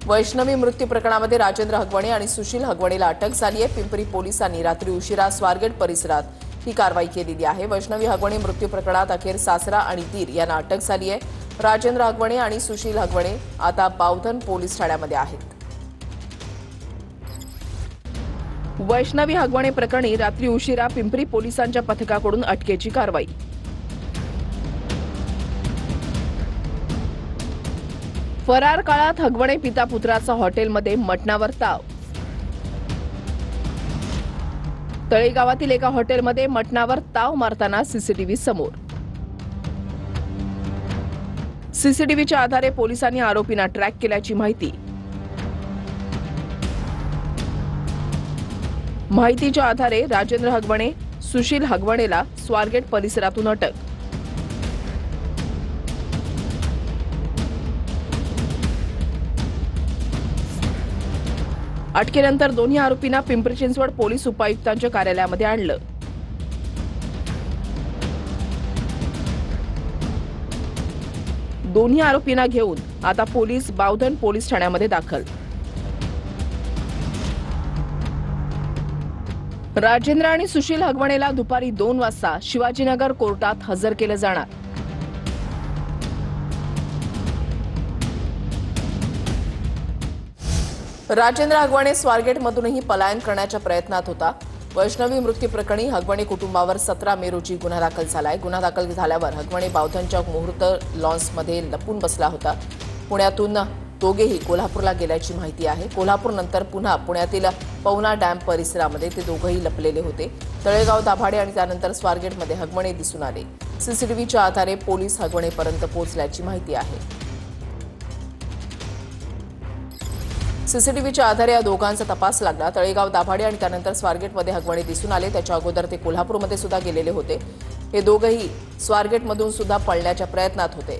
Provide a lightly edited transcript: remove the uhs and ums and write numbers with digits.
वैष्णवी मृत्यू प्रकरणामध्ये राजेंद्र हगवणे आणि सुशील हगवणेला अटक झाली आहे। पिंपरी पोलिसांनी रात्री उशिरा स्वारगेट परिसरात ही कारवाई केलेली आहे। वैष्णवी हगवणे मृत्यू प्रकरणात अखेर सासरा आणि दीर यांना अटक झाली आहे। राजेंद्र हगवणे आणि सुशील हगवणे आता बावधन पोलीस ठाण्यामध्ये आहेत। वैष्णवी हगवणे प्रकरणी रात्री उशिरा पिंपरी पोलिसांच्या पथकाकडून अटकेची कारवाई। फरार काळात हगवणे पिता पुत्राचा हॉटेलमध्ये मटणावर ताव। तळेगावातील एका हॉटेलमध्ये मटणावर ताव मारताना सीसीटीव्ही समोर। सीसीटीव्हीच्या आधारे पोलिसांनी आरोपींना ट्रॅक केल्याची माहितीच्या आधारे राजेंद्र हगवणे सुशील हगवणेला स्वारगेट परिसरातून अटक। अटकेनंतर दोन्ही आरोपींना पिंपरी चिंचवड पोलीस उपायुक्तांच्या कार्यालयामध्ये आणलं। दोन्ही आरोपींना घेऊन आता पोलीस बावधन पोलीस ठाण्यामध्ये दाखल। राजेंद्र आणि सुशील हगवणेला दुपारी 2 वाजता शिवाजीनगर कोर्टात हजर केलं जाणार। राजेंद्र हगवणे स्वारगेटमधूनही पलायन करण्याच्या प्रयत्नात होता। वैष्णवी मृत्यू प्रकरणी हगवणे कुटुंबावर 17 मे रोजी गुन्हा दाखल झालाय। गुन्हा दाखल झाल्यावर हगवणे बावधनच्या मुहूर्त लॉन्समध्ये लपून बसला होता। पुण्यातून दोघेही कोल्हापूरला गेल्याची माहिती आहे। कोल्हापूरनंतर पुन्हा पुण्यातील पवना डॅम परिसरामध्ये ते दोघेही लपलेले होते। तळेगाव दाभाडे आणि त्यानंतर स्वारगेटमध्ये हगवणे दिसून आले। सीसीटीव्हीच्या आधारे पोलीस हगवणेपर्यंत पोहोचल्याची माहिती आहे। सीसीटीव्हीच्या आधारे या दोघांचा तपास लागला। तळेगाव दाभाडे आणि त्यानंतर स्वारगेटमध्ये हगवणे दिसून आले। त्याच्या अगोदर ते कोल्हापूरमध्ये सुद्धा गेलेले होते। हे दोघेही स्वारगेटमधून सुद्धा पळण्याच्या प्रयत्नात होते।